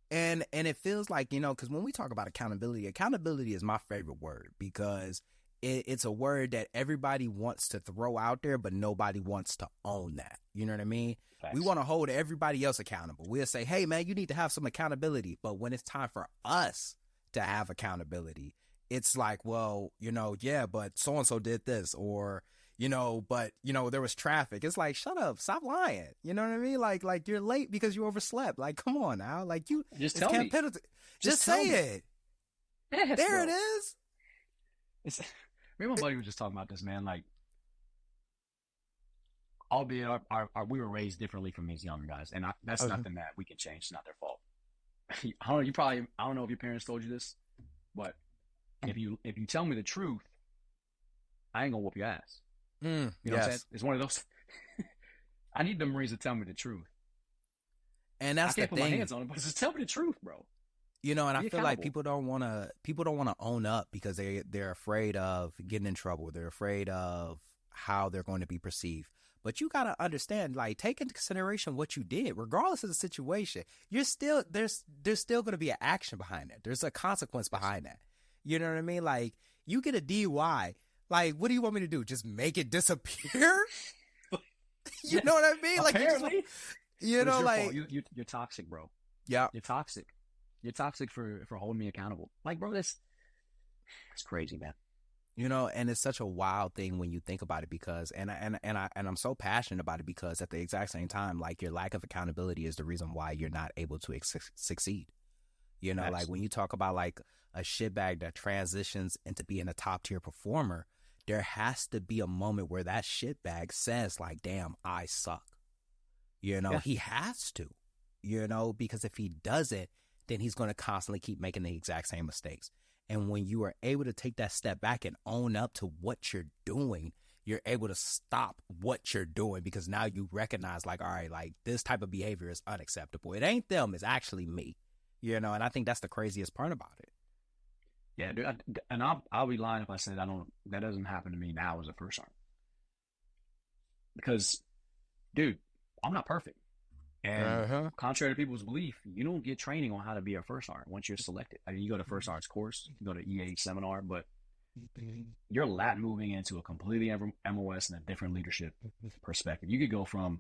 S1: And it feels like, you know, because when we talk about accountability is my favorite word, because it's a word that everybody wants to throw out there, but nobody wants to own that. You know what I mean?
S2: Facts.
S1: We want to hold everybody else accountable. We'll say, hey, man, you need to have some accountability. But when it's time for us to have accountability, it's like, well, you know, yeah, but so-and-so did this, or, you know, but, you know, there was traffic. It's like, shut up, stop lying. You know what I mean? Like you're late because you overslept. Like, come on now. Like, you
S2: just tell me.
S1: Penalty. Just say it.
S2: Yes,
S1: there
S2: bro.
S1: it is.
S2: Me and my buddy were just talking about this, man. Like, albeit we were raised differently from these younger guys, and that's nothing that we can change. It's not their fault. I don't know if your parents told you this, but if you tell me the truth, I ain't gonna whoop your ass. You know what I'm saying? It's one of those. I need the Marines to tell me the truth,
S1: and that's
S2: I can't
S1: the
S2: put
S1: thing.
S2: my hands on it, but just tell me the truth, bro.
S1: You know, and I feel like people don't want to own up because they're afraid of getting in trouble. They're afraid of how they're going to be perceived. But you got to understand, like, take into consideration what you did, regardless of the situation. There's still going to be an action behind that. There's a consequence behind that. You know what I mean? Like, you get a DUI. Like, what do you want me to do? Just make it disappear? You know what I mean?
S2: Apparently.
S1: Like, you know, like,
S2: you're toxic, bro.
S1: Yeah,
S2: you're toxic. You're toxic for holding me accountable. Like, bro, that's crazy, man.
S1: You know, and it's such a wild thing when you think about it, because and I'm so passionate about it, because at the exact same time, like, your lack of accountability is the reason why you're not able to succeed. You know, like, when you talk about like a shitbag that transitions into being a top tier performer, there has to be a moment where that shitbag says, like, damn, I suck. You know, he has to, you know, because if he doesn't, then he's going to constantly keep making the exact same mistakes. And when you are able to take that step back and own up to what you're doing, you're able to stop what you're doing, because now you recognize, like, all right, like, this type of behavior is unacceptable. It ain't them, it's actually me, you know, and I think that's the craziest part about it.
S2: Yeah, dude, and I'll be lying if I said that doesn't happen to me now as a first sergeant. Because, dude, I'm not perfect. And contrary to people's belief, you don't get training on how to be a first sergeant once you're selected. I mean, you go to first sergeant's course, you go to EA seminar, but you're lat moving into a completely MOS and a different leadership perspective. You could go from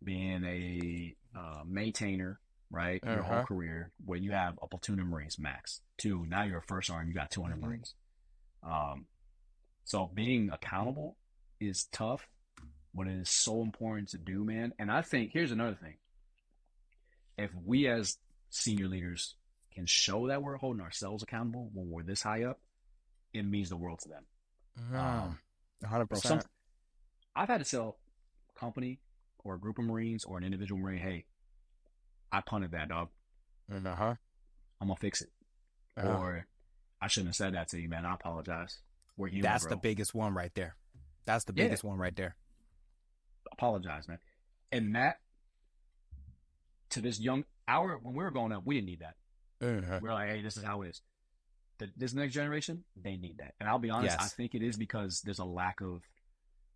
S2: being a maintainer, right, your whole career, where you have a platoon of Marines max, to now you're a first sergeant, you got 200 Marines. So being accountable is tough, but it is so important to do, man. And I think here's another thing. If we as senior leaders can show that we're holding ourselves accountable when we're this high up, it means the world to them.
S1: 100%.
S2: I've had to tell a company or a group of Marines or an individual Marine, hey, I punted that, dog. I'm going to fix it. Or I shouldn't have said that to you, man. I apologize. We're human,
S1: That's
S2: bro.
S1: the biggest one right there. That's the biggest one right there.
S2: Apologize, man. And that, to this when we were growing up, we didn't need that. We're like, hey, this is how it is. This next generation, they need that. And I'll be honest, I think it is because there's a lack of,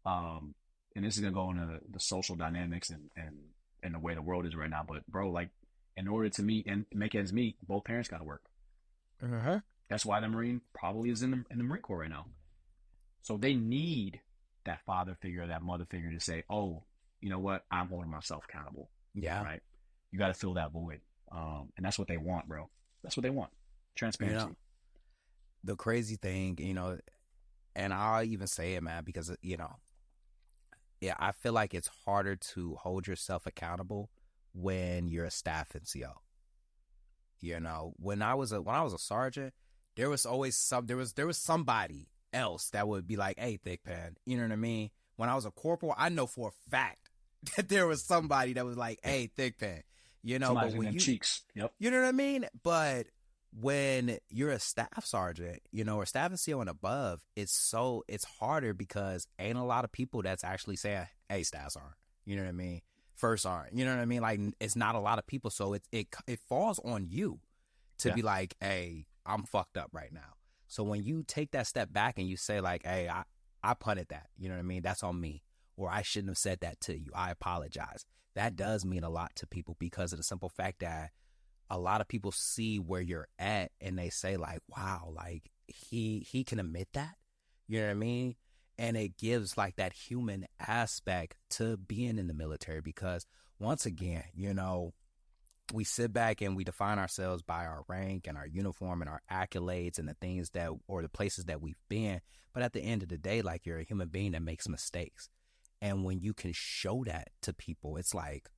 S2: and this is going to go into the social dynamics and the way the world is right now. But, bro, like, in order to meet and make ends meet, both parents got to work. That's why the Marine probably is in the Marine Corps right now. So they need that father figure, that mother figure to say, oh, you know what? I'm holding myself accountable.
S1: Yeah.
S2: Right? You got to fill that void. And that's what they want, bro. That's what they want. Transparency.
S1: You know, the crazy thing, you know, and I'll even say it, man, because, you know, I feel like it's harder to hold yourself accountable when you're a staff NCO. You know, when I was a sergeant, there was always there was somebody else that would be like, "Hey, thick pen," you know what I mean? When I was a corporal, I know for a fact that there was somebody that was like, "Hey, thick pen," you know.
S2: Somebody's
S1: But
S2: in
S1: when
S2: them cheeks. Yep.
S1: you know what I mean? But when you're a staff sergeant, you know, or staff NCO and above, it's harder because ain't a lot of people that's actually saying, "Hey, staff sergeant," you know what I mean? First sergeant, you know what I mean? Like, it's not a lot of people, so it falls on you to
S2: Yeah.
S1: be like, "Hey, I'm fucked up right now." So when you take that step back and you say like, "Hey, I punted that," you know what I mean? That's on me, or I shouldn't have said that to you. I apologize. That does mean a lot to people because of the simple fact that a lot of people see where you're at and they say like, "Wow, like he can admit that," you know what I mean? And it gives like that human aspect to being in the military because once again, you know, we sit back and we define ourselves by our rank and our uniform and our accolades and the things that, or the places that we've been. But at the end of the day, like, you're a human being that makes mistakes. And when you can show that to people, it's like,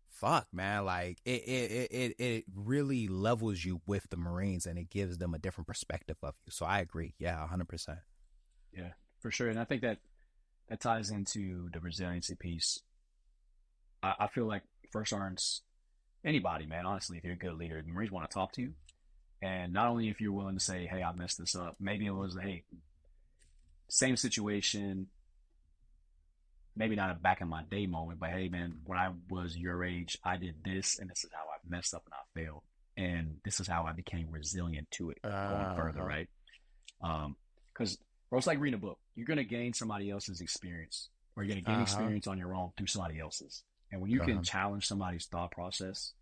S1: fuck, man, like it really levels you with the Marines and it gives them a different perspective of you. So I agree. Yeah, 100%.
S2: Yeah, for sure. And I think that ties into the resiliency piece. I feel like first sergeants, anybody, man, honestly, if you're a good leader, the Marines want to talk to you. And not only if you're willing to say, "Hey, I messed this up," maybe it was, "Hey, same situation, maybe not a back in my day moment, but hey, man, when I was your age, I did this, and this is how I messed up and I failed, and this is how I became resilient to it going further, right?" Because bro, it's like reading a book. You're gonna gain somebody else's experience, or you're gonna gain experience on your own through somebody else's. And when you can challenge somebody's thought process,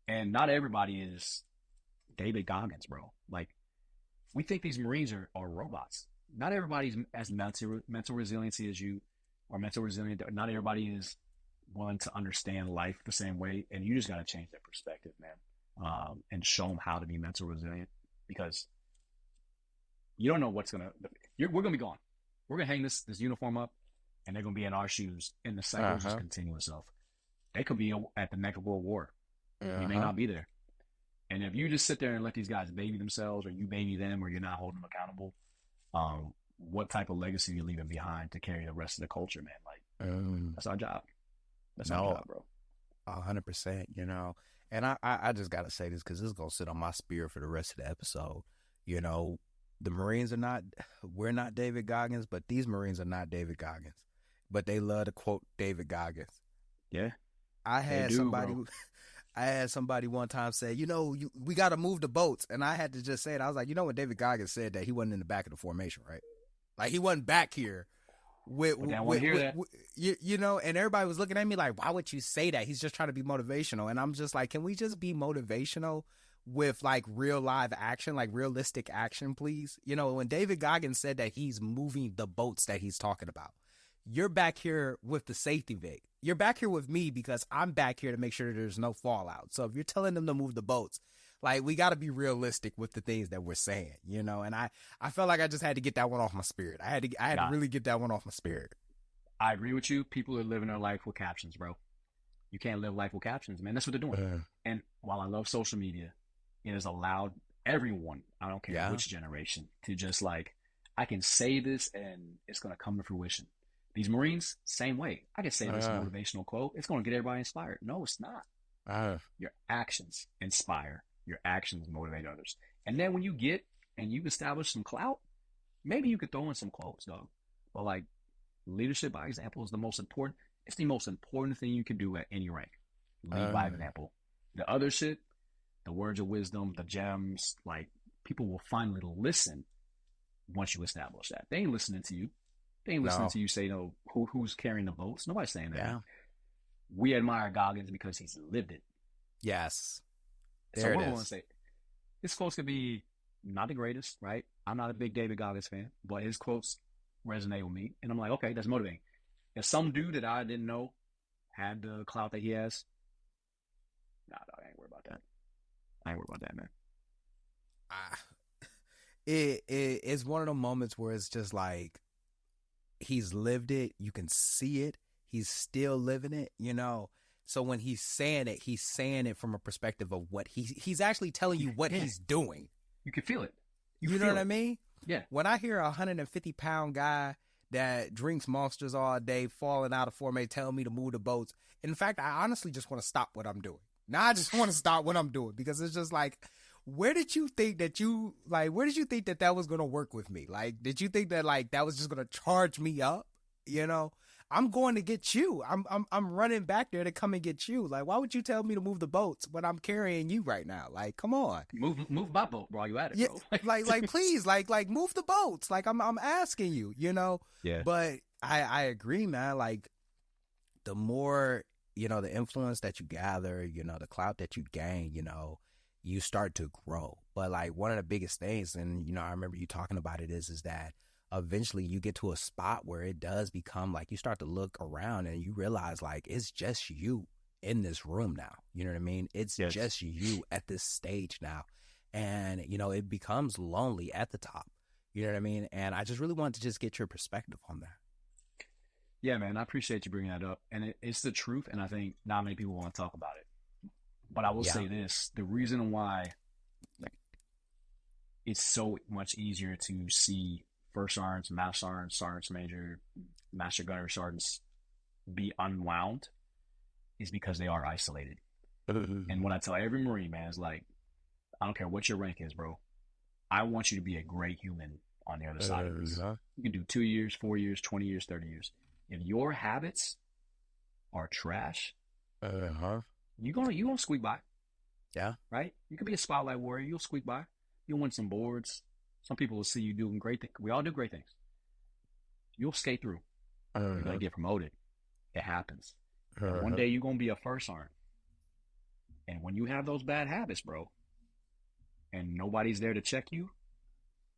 S2: and not everybody is David Goggins, bro. Like, we think these Marines are robots. Not everybody's as mental resiliency as you, or mental resilient. Not everybody is willing to understand life the same way, and you just got to change that perspective, man, and show them how to be mental resilient because you don't know what's gonna. We're gonna be gone. We're gonna hang this uniform up, and they're gonna be in our shoes, and the cycle just continue itself. They could be at the next World War. We may not be there. And if you just sit there and let these guys baby themselves, or you baby them, or you're not holding them accountable, what type of legacy are you leaving behind to carry the rest of the culture, man? Like, that's our job. That's our job, bro.
S1: 100%, you know. And I just got to say this because this is going to sit on my spirit for the rest of the episode. You know, the Marines we're not David Goggins, but these Marines are not David Goggins. But they love to quote David Goggins.
S2: Yeah.
S1: I had somebody one time say, "You know, we got to move the boats." And I had to just say it. I was like, you know, when David Goggins said that, he wasn't in the back of the formation, right? Like, he wasn't back here with you know, and everybody was looking at me like, "Why would you say that? He's just trying to be motivational." And I'm just like, can we just be motivational with like real live action, like realistic action, please? You know, when David Goggins said that he's moving the boats that he's talking about, you're back here with the safety Vic. You're back here with me because I'm back here to make sure there's no fallout. So if you're telling them to move the boats, like, we got to be realistic with the things that we're saying, you know? And I felt like I just had to get that one off my spirit. I had to really get that one off my spirit.
S2: I agree with you. People are living their life with captions, bro. You can't live life with captions, man. That's what they're doing. And while I love social media, it has allowed everyone, I don't care which generation, to just like, I can say this and it's going to come to fruition. These Marines, same way. I can say this motivational quote. It's going to get everybody inspired. No, it's not. Your actions inspire. Your actions motivate others. And then when you get and you establish some clout, maybe you could throw in some quotes, dog. But like, leadership by example is the most important. It's the most important thing you can do at any rank. Lead by example. The other shit, the words of wisdom, the gems, like, people will finally listen once you establish that. They ain't listening to you. They ain't listening to you say, no, who's carrying the boats. Nobody's saying that. Yeah. We admire Goggins because he's lived it.
S1: Yes.
S2: So what I want to say, his quotes could be not the greatest, right? I'm not a big David Goggins fan, but his quotes resonate with me. And I'm like, okay, that's motivating. If some dude that I didn't know had the clout that he has, nah, dog, I ain't worried about that. I ain't worried about that, man.
S1: It's one of the moments where it's just like, he's lived it. You can see it. He's still living it, you know. So when he's saying it from a perspective of what he's actually telling you what he's doing.
S2: You can feel it.
S1: You know what I mean?
S2: Yeah.
S1: When I hear a 150-pound guy that drinks Monsters all day, falling out of form, telling me to move the boats. In fact, I honestly just want to stop what I'm doing. Now I just want to stop what I'm doing because it's just like, where did you think that that was going to work with me? Like, did you think that like that was just going to charge me up? You know, I'm going to get you. I'm running back there to come and get you. Like, why would you tell me to move the boats when I'm carrying you right now? Like, come on.
S2: Move my boat while you at it, bro.
S1: like please, like move the boats. Like I'm asking you, you know?
S2: Yeah.
S1: But I agree, man. Like, the more, you know, the influence that you gather, you know, the clout that you gain, you know, you start to grow. But like one of the biggest things, and, you know, I remember you talking about it is that eventually you get to a spot where it does become like you start to look around and you realize like it's just you in this room now. You know what I mean? It's just you at this stage now. And, you know, it becomes lonely at the top. You know what I mean? And I just really wanted to just get your perspective on that.
S2: Yeah, man, I appreciate you bringing that up. And it's the truth. And I think not many people want to talk about it. But I will say this, the reason why it's so much easier to see first sergeants, master sergeants, sergeants major, master gunnery sergeants be unwound is because they are isolated. And what I tell every Marine, man, is like, I don't care what your rank is, bro. I want you to be a great human on the other side of this. You can do 2 years, 4 years, 20 years, 30 years. If your habits are trash, you're gonna squeak by.
S1: Yeah.
S2: Right? You could be a spotlight warrior. You'll squeak by. You'll win some boards. Some people will see you doing great things. We all do great things. You'll skate through. You're going to get promoted. It happens. And one day you're going to be a first sergeant. And when you have those bad habits, bro, and nobody's there to check you,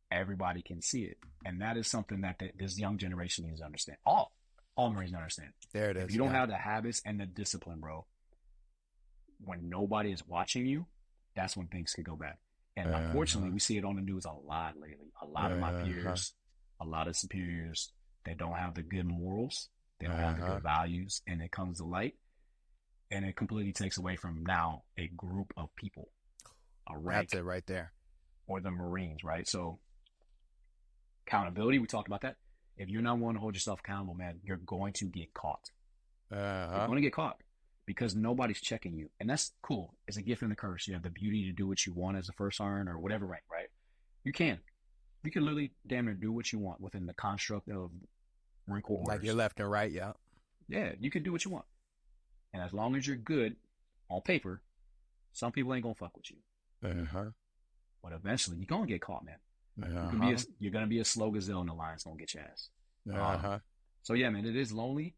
S2: everybody can see it. And that is something that this young generation needs to understand. All Marines understand.
S1: There it is.
S2: If you don't have the habits and the discipline, bro, when nobody is watching you, that's when things could go bad. And unfortunately, we see it on the news a lot lately. A lot of my peers, a lot of superiors, they don't have the good morals. They don't have the good values. And it comes to light. And it completely takes away from now a group of people. A rank.
S1: That's it right there.
S2: Or the Marines, right? So accountability, we talked about that. If you're not willing to hold yourself accountable, man, you're going to get caught. You're going to get caught. Because nobody's checking you. And that's cool. It's a gift and a curse. You have the beauty to do what you want as a first sergeant or whatever rank, right? You can literally damn near do what you want within the construct of Marine Corps orders.
S1: Like your left and right, yeah.
S2: Yeah, you can do what you want. And as long as you're good on paper, some people ain't going to fuck with you. But eventually, you're going to get caught, man. You're going to be a slow gazelle and the lion's going to get your ass. So, yeah, man, it is lonely.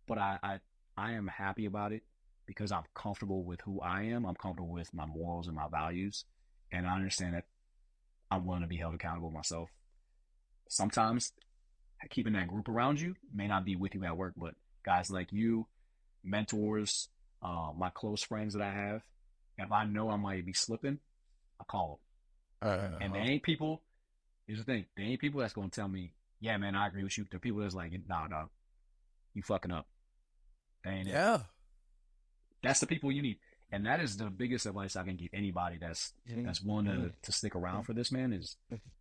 S2: But I am happy about it because I'm comfortable with who I am. I'm comfortable with my morals and my values. And I understand that I'm willing to be held accountable myself. Sometimes keeping that group around you may not be with you at work, but guys like you, mentors, my close friends that I have, if I know I might be slipping, I call them. And they ain't people, here's the thing, they ain't people that's going to tell me, yeah, man, I agree with you. They're people that's like, nah, dog, you fucking up.
S1: Yeah.
S2: That's the people you need. And that is the biggest advice I can give anybody that's willing to stick around for this, man, is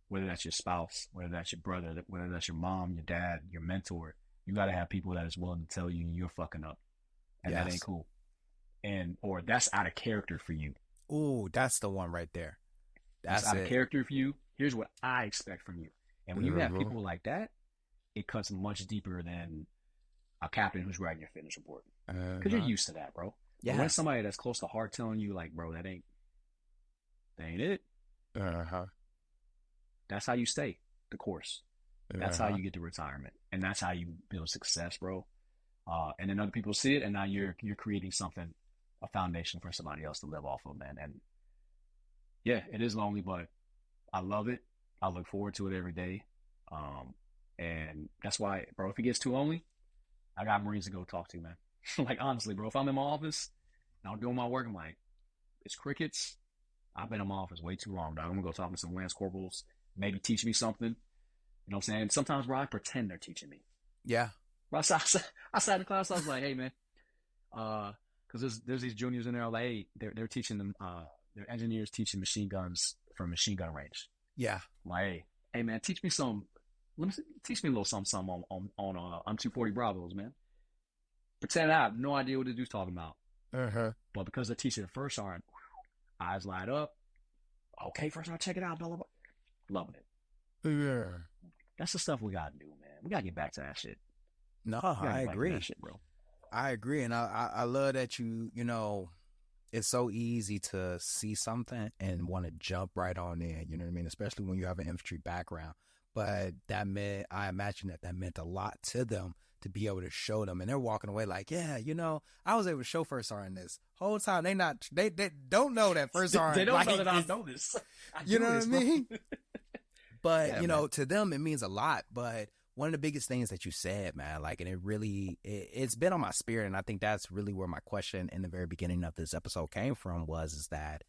S2: whether that's your spouse, whether that's your brother, whether that's your mom, your dad, your mentor, you got to have people that is willing to tell you you're fucking up. And that ain't cool. Or that's out of character for you.
S1: Ooh, that's the one right there.
S2: That's out of character for you. Here's what I expect from you. And when you have people like that, it cuts much deeper than a captain who's writing your fitness report. Because you're used to that, bro. Yeah. But when somebody that's close to heart telling you, like, bro, that ain't it. That's how you stay the course. That's how you get to retirement. And that's how you build success, bro. And then other people see it, and now you're creating something, a foundation for somebody else to live off of, man. And yeah, it is lonely, but I love it. I look forward to it every day. And that's why, bro, if it gets too lonely, I got Marines to go talk to, man. Like, honestly, bro, if I'm in my office and I'm doing my work, I'm like, it's crickets. I've been in my office way too long, dog. I'm going to go talk to some Lance Corporals, maybe teach me something. You know what I'm saying? Sometimes, bro, I pretend they're teaching me.
S1: Yeah.
S2: Bro, I sat in class, I was like, hey, man, Because there's these juniors in there, like, hey, they're teaching them, they're engineers teaching machine guns from machine gun range.
S1: Yeah.
S2: Like, hey man, teach me some. Teach me a little something on I'm 240 Bravos, man. Pretend I have no idea what the dude's talking about. But because they're teaching the first sergeant, eyes light up. Okay, first sergeant, check it out, blah, blah, blah. Loving it.
S1: Yeah.
S2: That's the stuff we gotta do, man. We gotta get back to that shit.
S1: No, I agree.
S2: That shit, bro.
S1: I agree, and I love that you know, it's so easy to see something and want to jump right on in. You know what I mean? Especially when you have an infantry background. But I imagine that meant a lot to them to be able to show them, and they're walking away like, yeah, you know, I was able to show first sergeant this whole time. They don't know that first sergeant.
S2: They don't
S1: like,
S2: know that I know this.
S1: You know what I mean? But yeah, you know, to them it means a lot. But one of the biggest things that you said, man, like, and it's been on my spirit, and I think that's really where my question in the very beginning of this episode came from is that,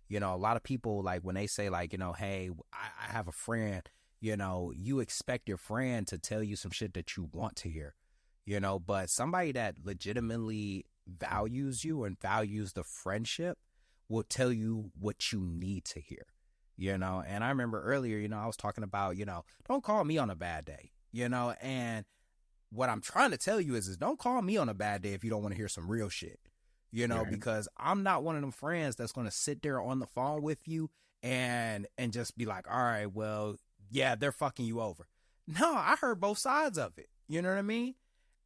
S1: you know, a lot of people, like, when they say, like, you know, hey, I have a friend, you know, you expect your friend to tell you some shit that you want to hear, you know, but somebody that legitimately values you and values the friendship will tell you what you need to hear, you know. And I remember earlier, you know, I was talking about, you know, don't call me on a bad day. You know, and what I'm trying to tell you is don't call me on a bad day if you don't want to hear some real shit, you know, because I'm not one of them friends that's going to sit there on the phone with you and just be like, all right, well, yeah, they're fucking you over. No, I heard both sides of it. You know what I mean?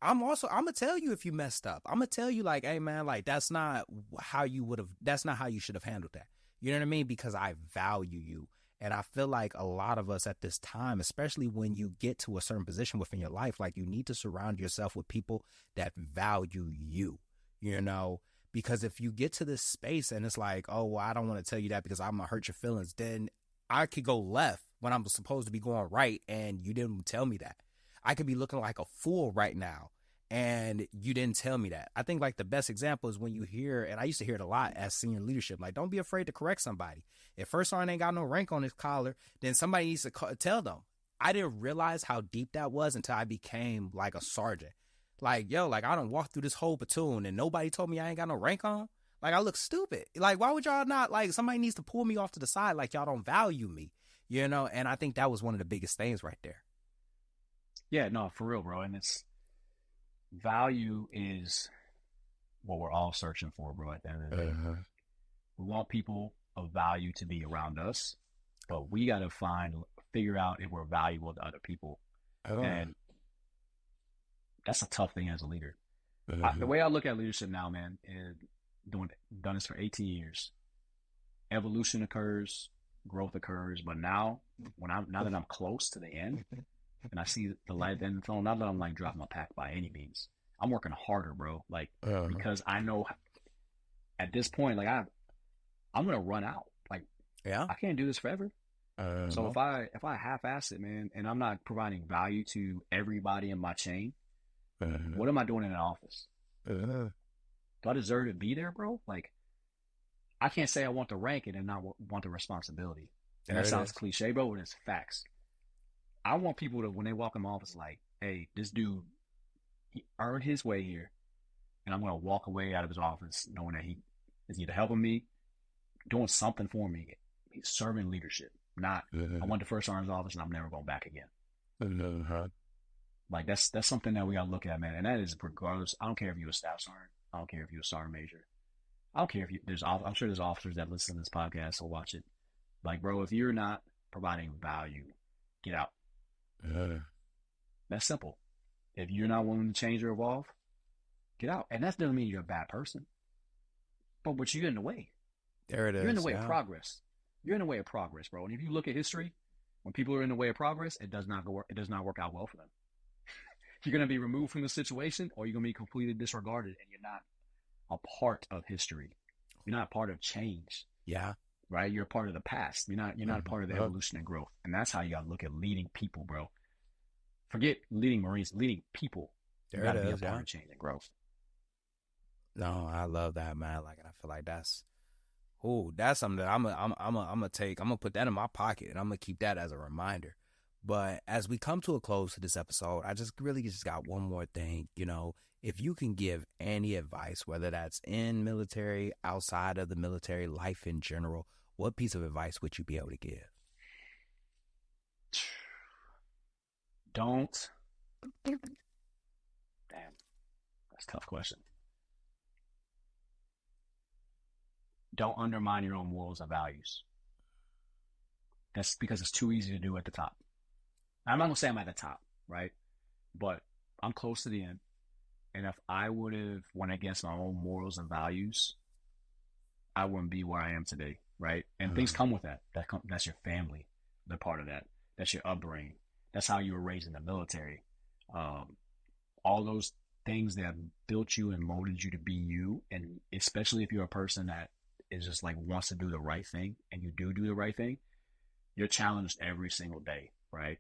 S1: I'm going to tell you if you messed up. I'm going to tell you, like, hey, man, like, that's not how you should have handled that. You know what I mean? Because I value you. And I feel like a lot of us at this time, especially when you get to a certain position within your life, like, you need to surround yourself with people that value you, you know, because if you get to this space and it's like, oh, well, I don't want to tell you that because I'm going to hurt your feelings, then I could go left when I'm supposed to be going right. And you didn't tell me that. I could be looking like a fool right now, and you didn't tell me that. I think, like, the best example is when you hear, and I used to hear it a lot as senior leadership, like, don't be afraid to correct somebody. If first sergeant ain't got no rank on his collar, then somebody needs to tell them. I didn't realize how deep that was until I became, like, a sergeant. Like, yo, like, I done walked through this whole platoon and nobody told me I ain't got no rank on. Like, I look stupid. Like, why would y'all not, like, somebody needs to pull me off to the side like y'all don't value me, you know? And I think that was one of the biggest things right there.
S2: Yeah, no, for real, bro. And it's value is what we're all searching for, bro, at the end of the day. We want people of value to be around us, but we got to figure out if we're valuable to other people. And that's a tough thing as a leader. The way I look at leadership now, man, is done this for 18 years. Evolution occurs, growth occurs, but now that I'm close to the end and I see the light at the end of the tunnel, not that I'm, like, dropping my pack by any means. I'm working harder, bro. Like, because I know at this point, like, I'm gonna run out. Like, I can't do this forever. So if I half-ass it, man, and I'm not providing value to everybody in my chain, what am I doing in an office? Do I deserve to be there, bro? Like, I can't say I want the rank and not want the responsibility. And that sounds cliche, bro, but it's facts. I want people to, when they walk in my office, like, hey, this dude, he earned his way here, and I'm going to walk away out of his office knowing that he is either helping me, doing something for me. He's serving leadership. Not, I went to first sergeant's office and I'm never going back again. Like, that's something that we got to look at, man. And that is regardless. I don't care if you're a staff sergeant. I don't care if you're a sergeant major. I don't care if I'm sure there's officers that listen to this podcast or watch it. Like, bro, if you're not providing value, get out. That's simple. If you're not willing to change or evolve, get out. And that doesn't mean you're a bad person. But you're in the way.
S1: There it is.
S2: You're in the way of progress. You're in the way of progress, bro. And if you look at history, when people are in the way of progress, it does not work out well for them. You're going to be removed from the situation, or you're going to be completely disregarded, and you're not a part of history. You're not a part of change.
S1: Yeah.
S2: Right? You're a part of the past. You're not a part of the evolution and growth. And that's how you got to look at leading people, bro. Forget leading Marines, leading people. You got to be a part of change and growth.
S1: No, I love that, man. Like, and I feel like that's something that I'm gonna take. I'm gonna put that in my pocket, and I'm gonna keep that as a reminder. But as we come to a close to this episode, I just really just got one more thing. If you can give any advice, whether that's in military, outside of the military, life in general, what piece of advice would you be able to give?
S2: Don't. Damn, that's a tough question. Don't undermine your own morals and values. That's because it's too easy to do at the top. I'm not gonna say I'm at the top, right? But I'm close to the end. And if I would have went against my own morals and values, I wouldn't be where I am today, right? And things come with that. That's your family. They're part of that. That's your upbringing. That's how you were raised in the military. All those things that built you and molded you to be you. And especially if you're a person that is just like wants to do the right thing and you do the right thing, you're challenged every single day, right?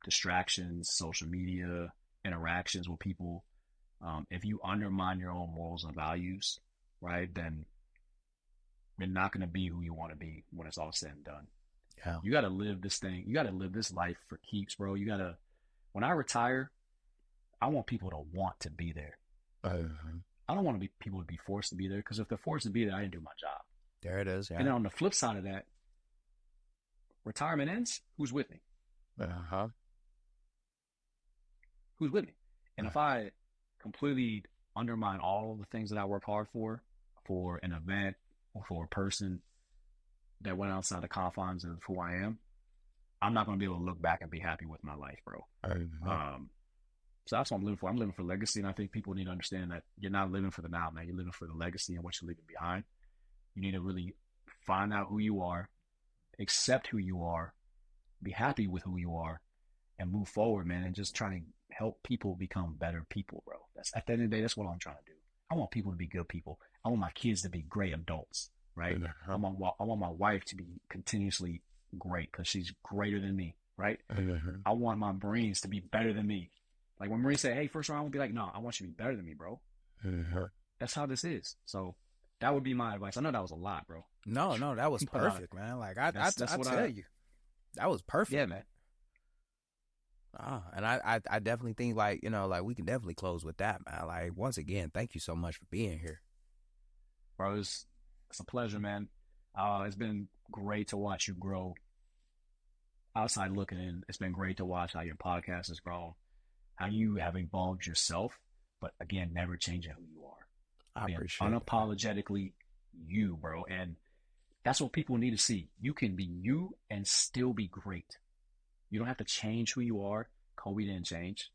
S2: Distractions, social media, interactions with people. If you undermine your own morals and values, right, then you're not going to be who you want to be when it's all said and done.
S1: Yeah.
S2: You got to live this thing. You got to live this life for keeps, bro. You got to, when I retire, I want people to want to be there. I don't want people to be forced to be there because if they're forced to be there, I didn't do my job.
S1: There it is. Yeah.
S2: And then on the flip side of that, retirement ends, who's with me? Who's with me? And if I completely undermine all the things that I worked hard for an event or for a person that went outside the confines of who I am, I'm not going to be able to look back and be happy with my life, bro. So that's what I'm living for. I'm living for legacy, and I think people need to understand that you're not living for the now, man. You're living for the legacy and what you're leaving behind. You need to really find out who you are, accept who you are, be happy with who you are, and move forward, man, and just try to help people become better people, bro. That's at the end of the day, that's what I'm trying to do. I want people to be good people. I want my kids to be great adults, right? I want my wife to be continuously great because she's greater than me, right? I want my Marines to be better than me. Like when Marines say, hey, first round, I would be like, no, I want you to be better than me, bro. That's how this is. So that would be my advice. I know that was a lot, bro.
S1: No, that was perfect, man. Like I tell you, that was perfect.
S2: Yeah, man.
S1: And I definitely think like we can definitely close with that, man. Like once again, thank you so much for being here,
S2: bro. It's a pleasure, man. It's been great to watch you grow. Outside looking in, it's been great to watch how your podcast has grown, how you have evolved yourself, but again, never changing who you are.
S1: I appreciate
S2: unapologetically you, bro. And that's what people need to see. You can be you and still be great. You don't have to change who you are. Kobe didn't change.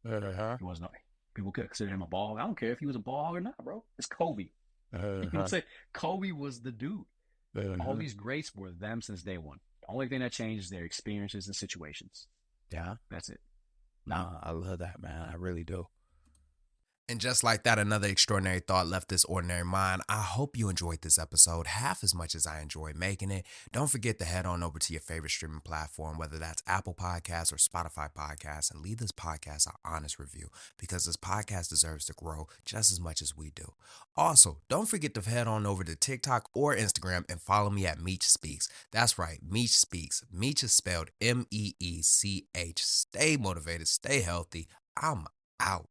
S2: He was not. People could consider him a ball hog. I don't care if he was a ball hog or not, bro. It's Kobe. You know what I'm saying? Kobe was the dude. All these greats were them since day one. The only thing that changed is their experiences and situations.
S1: Yeah.
S2: That's it.
S1: Nah, I love that, man. I really do. And just like that, another extraordinary thought left this ordinary mind. I hope you enjoyed this episode half as much as I enjoyed making it. Don't forget to head on over to your favorite streaming platform, whether that's Apple Podcasts or Spotify Podcasts, and leave this podcast an honest review because this podcast deserves to grow just as much as we do. Also, don't forget to head on over to TikTok or Instagram and follow me at Meech Speaks. That's right, Meech Speaks. Meech is spelled Meech. Stay motivated, stay healthy. I'm out.